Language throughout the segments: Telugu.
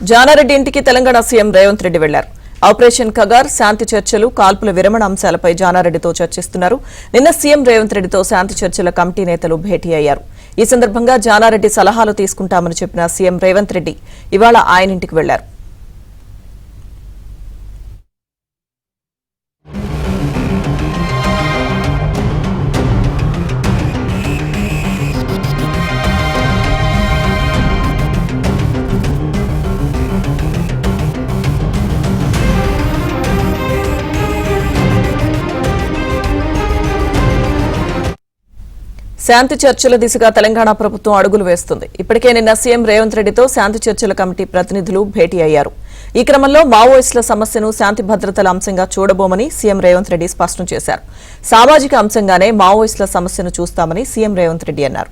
జానారెడ్డి ఇంటికి తెలంగాణ సీఎం రేవంత్ రెడ్డి వెళ్లారు. ఆపరేషన్ కగార్, శాంతి చర్చలు, కాల్పుల విరమణ అంశాలపై జానారెడ్డితో చర్చిస్తున్నారు. నిన్న సీఎం రేవంత్ రెడ్డితో శాంతి చర్చల కమిటీ నేతలు భేటీ అయ్యారు. ఈ సందర్భంగా జానారెడ్డి సలహాలు తీసుకుంటామని చెప్పిన సీఎం రేవంత్ రెడ్డి ఇవాళ ఆయన ఇంటికి వెళ్లారు. శాంతి చర్చల దిశగా తెలంగాణ ప్రభుత్వం అడుగులు వేస్తుంది. ఇప్పటికే నిన్న సీఎం రేవంత్ రెడ్డితో శాంతి చర్చల కమిటీ ప్రతినిధులు భేటీ అయ్యారు. ఈ క్రమంలో మావోయిస్టుల సమస్యను శాంతి భద్రతల అంశంగా చూడబోమని సీఎం రేవంత్ రెడ్డి స్పష్టం చేశారు. సామాజిక అంశంగానే మావోయిస్టుల సమస్యను చూస్తామని సీఎం రేవంత్ రెడ్డి అన్నారు.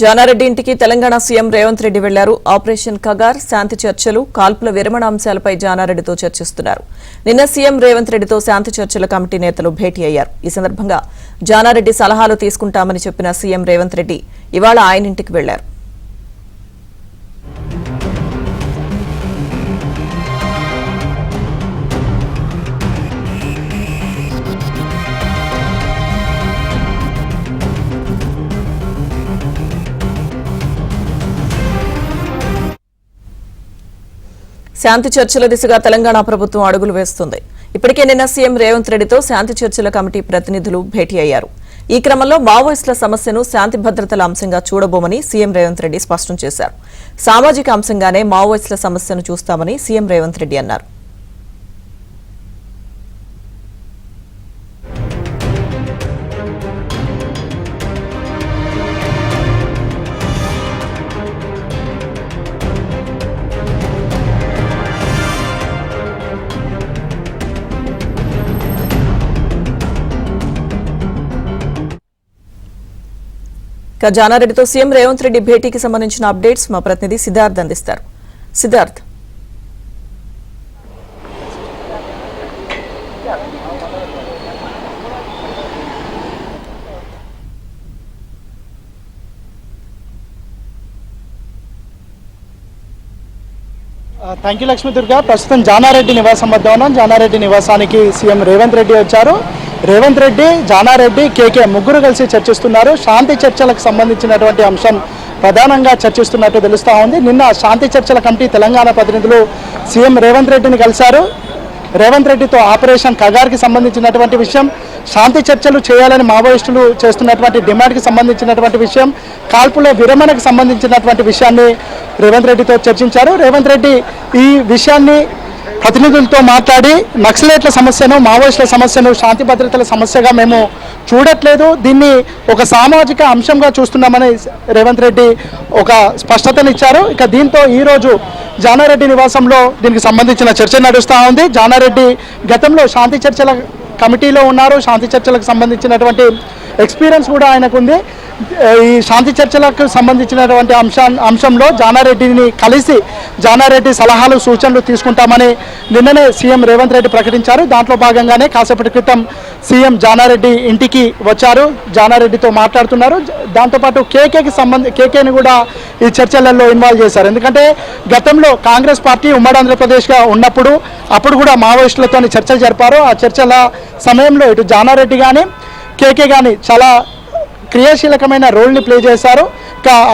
జానారెడ్డి ఇంటికి తెలంగాణ సీఎం రేవంత్ రెడ్డి వెళ్లారు. ఆపరేషన్ కగార్, శాంతి చర్చలు, కాల్పుల విరమణ అంశాలపై జానారెడ్డితో చర్చిస్తున్నారు. నిన్న సీఎం రేవంత్ రెడ్డితో శాంతి చర్చల కమిటీ నేతలు భేటీ అయ్యారు. ఈ సందర్భంగా జానారెడ్డి సలహాలు తీసుకుంటామని చెప్పిన సీఎం రేవంత్ రెడ్డి ఇవాళ ఆయన ఇంటికి వెళ్లారు. శాంతి చర్చల దిశగా తెలంగాణ ప్రభుత్వం అడుగులు వేస్తుంది. ఇప్పటికే నిన్న సీఎం రేవంత్ రెడ్డితో శాంతి చర్చల కమిటీ ప్రతినిధులు భేటీ అయ్యారు. ఈ క్రమంలో మావోయిస్టుల సమస్యను శాంతి భద్రతల అంశంగా చూడబోమని సీఎం రేవంత్ రెడ్డి స్పష్టం చేశారు. సామాజిక అంశంగానే మావోయిస్టుల సమస్యను చూస్తామని సీఎం రేవంత్ రెడ్డి అన్నారు. జానారెడ్డితో సీఎం రేవంత్ రెడ్డి భేటీకి సంబంధించిన అప్డేట్స్ మా ప్రతినిధి సిద్ధార్థ్ అందిస్తారు. Siddharth, thank you Lakshmi Durga. ప్రస్తుతం జానారెడ్డి నివాసం వద్ద ఉన్నాం. జానారెడ్డి నివాసానికి సీఎం రేవంత్ రెడ్డి వచ్చారు. రేవంత్ రెడ్డి, జానారెడ్డి, కేకే ముగ్గురు కలిసి చర్చిస్తున్నారు. శాంతి చర్చలకు సంబంధించినటువంటి అంశం ప్రధానంగా చర్చిస్తున్నట్టు తెలుస్తూ ఉంది. నిన్న శాంతి చర్చల కమిటీ తెలంగాణ ప్రతినిధులు సీఎం రేవంత్ రెడ్డిని కలిశారు. రేవంత్ రెడ్డితో ఆపరేషన్ కగార్కి సంబంధించినటువంటి విషయం, శాంతి చర్చలు చేయాలని మావోయిస్టులు చేస్తున్నటువంటి డిమాండ్కి సంబంధించినటువంటి విషయం, కాల్పుల విరమణకు సంబంధించినటువంటి విషయాన్ని రేవంత్ రెడ్డితో చర్చించారు. రేవంత్ రెడ్డి ఈ విషయాన్ని ప్రతినిధులతో మాట్లాడి నక్సలైట్ల సమస్యను, మావోయిస్టుల సమస్యను శాంతి భద్రతల సమస్యగా మేము చూడట్లేదు, దీన్ని ఒక సామాజిక అంశంగా చూస్తున్నామని రేవంత్ రెడ్డి ఒక స్పష్టతనిచ్చారు. ఇక దీంతో ఈరోజు జానారెడ్డి నివాసంలో దీనికి సంబంధించిన చర్చ నడుస్తూ ఉంది. జానారెడ్డి గతంలో శాంతి చర్చల కమిటీలో ఉన్నారు. శాంతి చర్చలకు సంబంధించినటువంటి ఎక్స్పీరియన్స్ కూడా ఆయనకు ఉంది. ఈ శాంతి చర్చలకు సంబంధించినటువంటి అంశంలో జానారెడ్డిని కలిసి జానారెడ్డి సలహాలు, సూచనలు తీసుకుంటామని నిన్ననే సీఎం రేవంత్ రెడ్డి ప్రకటించారు. దాంట్లో భాగంగానే కాసేపటి క్రితం సీఎం జానారెడ్డి ఇంటికి వచ్చారు. జానారెడ్డితో మాట్లాడుతున్నారు. దాంతోపాటు కేకేని కూడా ఈ చర్చలలో ఇన్వాల్వ్ చేశారు. ఎందుకంటే గతంలో కాంగ్రెస్ పార్టీ ఉమ్మడి ఆంధ్రప్రదేశ్గా ఉన్నప్పుడు అప్పుడు కూడా మావోయిస్టులతో చర్చలు జరిపారు. ఆ చర్చల సమయంలో ఇటు జానారెడ్డి కానీ కేకే కానీ చాలా క్రియాశీలకమైన రోల్ని ప్లే చేశారు.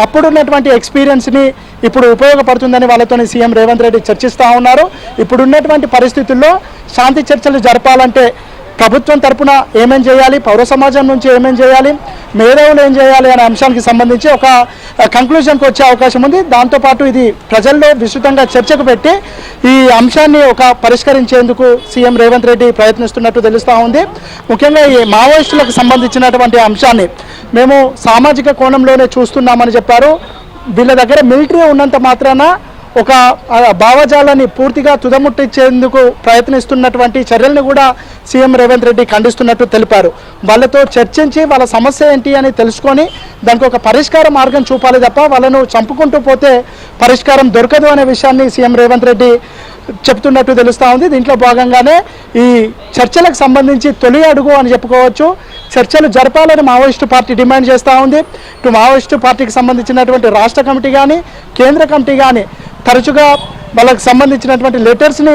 అప్పుడున్నటువంటి ఎక్స్పీరియన్స్ని ఇప్పుడు ఉపయోగపడుతుందని వాళ్ళతో సీఎం రేవంత్ రెడ్డి చర్చిస్తూ ఉన్నారు. ఇప్పుడున్నటువంటి పరిస్థితుల్లో శాంతి చర్చలు జరపాలంటే ప్రభుత్వం తరపున ఏమేం చేయాలి, పౌర సమాజం నుంచి ఏమేం చేయాలి, మేధావులు ఏం చేయాలి అనే అంశానికి సంబంధించి ఒక కంక్లూజన్కి వచ్చే అవకాశం ఉంది. దాంతోపాటు ఇది ప్రజల్లో విస్తృతంగా చర్చకు పెట్టి ఈ అంశాన్ని పరిష్కరించేందుకు సీఎం రేవంత్ రెడ్డి ప్రయత్నిస్తున్నట్టు తెలుస్తూ ఉంది. ముఖ్యంగా ఈ మావోయిస్టులకు సంబంధించినటువంటి అంశాన్ని మేము సామాజిక కోణంలోనే చూస్తున్నామని చెప్పారు. వీళ్ళ దగ్గర మిలిటరీ ఉన్నంత మాత్రాన ఒక భావజాలాన్ని పూర్తిగా తుదముట్టించేందుకు ప్రయత్నిస్తున్నటువంటి చర్యలను కూడా సీఎం రేవంత్ రెడ్డి ఖండిస్తున్నట్టు తెలిపారు. వాళ్ళతో చర్చించి వాళ్ళ సమస్య ఏంటి అని తెలుసుకొని దానికి ఒక పరిష్కార మార్గం చూపాలి తప్ప వాళ్ళను చంపుకుంటూ పోతే పరిష్కారం దొరకదు అనే విషయాన్ని సీఎం రేవంత్ రెడ్డి చెప్తున్నట్టు తెలుస్తూ ఉంది. దీంట్లో భాగంగానే ఈ చర్చలకు సంబంధించి తొలి అడుగు అని చెప్పుకోవచ్చు. చర్చలు జరపాలని మావోయిస్టు పార్టీ డిమాండ్ చేస్తూ ఉంది. ఇటు మావోయిస్టు పార్టీకి సంబంధించినటువంటి రాష్ట్ర కమిటీ కానీ కేంద్ర కమిటీ కానీ తరచుగా వాళ్ళకి సంబంధించినటువంటి లెటర్స్ని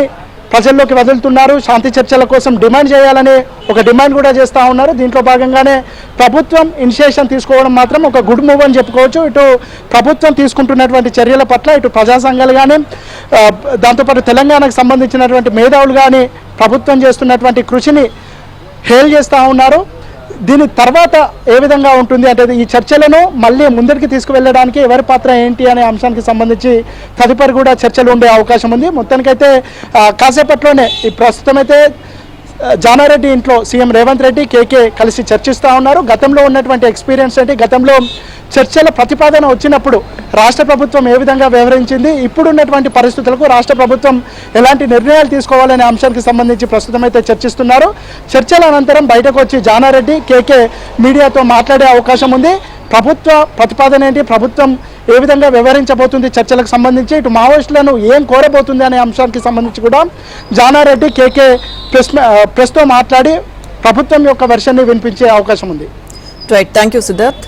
ప్రజల్లోకి వదులుతున్నారు. శాంతి చర్చల కోసం డిమాండ్ చేయాలని ఒక డిమాండ్ కూడా చేస్తూ ఉన్నారు. దీంట్లో భాగంగానే ప్రభుత్వం ఇనిషియేషన్ తీసుకోవడం మాత్రం ఒక గుడ్ మూవ్ అని చెప్పుకోవచ్చు. ఇటు ప్రభుత్వం తీసుకుంటున్నటువంటి చర్యల పట్ల ఇటు ప్రజా సంఘాలు కానీ దాంతోపాటు తెలంగాణకు సంబంధించినటువంటి మేధావులు కానీ ప్రభుత్వం చేస్తున్నటువంటి కృషిని హేల్ చేస్తూ ఉన్నారు. దీని తర్వాత ఏ విధంగా ఉంటుంది అంటే ఈ చర్చలను మళ్ళీ ముందరికి తీసుకువెళ్ళడానికి ఎవరి పాత్ర ఏంటి అనే అంశానికి సంబంధించి తదుపరి కూడా చర్చలు ఉండే అవకాశం ఉంది. మొత్తానికైతే కాసేపట్లోనే ఈ ప్రస్తుతమైతే జానారెడ్డి ఇంట్లో సీఎం రేవంత్ రెడ్డి కేకే కలిసి చర్చిస్తూ ఉన్నారు. గతంలో ఉన్నటువంటి ఎక్స్పీరియన్స్ ఏంటి, గతంలో చర్చల ప్రతిపాదన వచ్చినప్పుడు రాష్ట్ర ప్రభుత్వం ఏ విధంగా వ్యవహరించింది, ఇప్పుడున్నటువంటి పరిస్థితులకు రాష్ట్ర ప్రభుత్వం ఎలాంటి నిర్ణయాలు తీసుకోవాలనే అంశానికి సంబంధించి ప్రస్తుతం అయితే చర్చిస్తున్నారు. చర్చల అనంతరం బయటకు వచ్చి జానారెడ్డి కేకే మీడియాతో మాట్లాడే అవకాశం ఉంది. ప్రభుత్వ ప్రతిపాదన ఏంటి, ప్రభుత్వం ఏ విధంగా వ్యవహరించబోతుంది చర్చలకు సంబంధించి, ఇటు మావోయిస్టులను ఏం కోరబోతుంది అనే అంశానికి సంబంధించి కూడా జానారెడ్డి కేకే ప్రెస్తో మాట్లాడి ప్రభుత్వం యొక్క వెర్షన్ని వినిపించే అవకాశం ఉంది. Right, thank you Siddharth.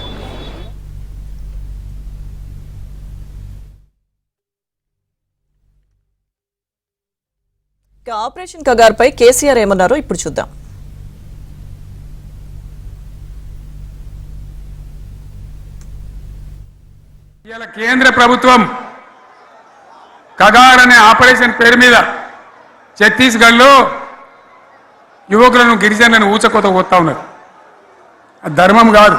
Operation కగార్పై కేసీఆర్ ఏమన్నారో ఇప్పుడు చూద్దాం. ఇవాళ కేంద్ర ప్రభుత్వం కగార్ అనే ఆపరేషన్ పేరు మీద ఛత్తీస్గఢ్లో యువకులను గిరిజనులను ఊచకోత పోతా ఉన్నారు. అది ధర్మం కాదు.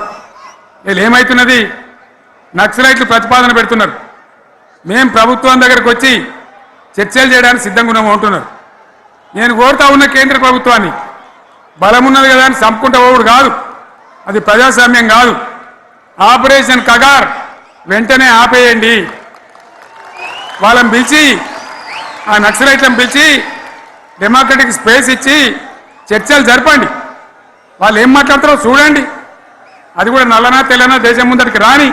వీళ్ళు ఏమవుతున్నది, నక్సలైట్లు ప్రతిపాదన పెడుతున్నారు. మేం ప్రభుత్వం దగ్గరకు వచ్చి చర్చలు చేయడానికి సిద్ధంగా ఉన్నాము అంటున్నారు. నేను కోరుతా ఉన్న కేంద్ర ప్రభుత్వాన్ని, బలమున్నది కదా అని చంపుకుంటా పోవుడు కాదు, అది ప్రజాస్వామ్యం కాదు. ఆపరేషన్ కగార్ వెంటనే ఆపేయండి. వాళ్ళని పిలిచి, ఆ నక్సలైట్లను పిలిచి డెమోక్రటిక్ స్పేస్ ఇచ్చి చర్చలు జరపండి. వాళ్ళు ఏం మాట్లాడతారో చూడండి. అది కూడా నల్లనా తెల్లనా దేశం ముందరికి రాని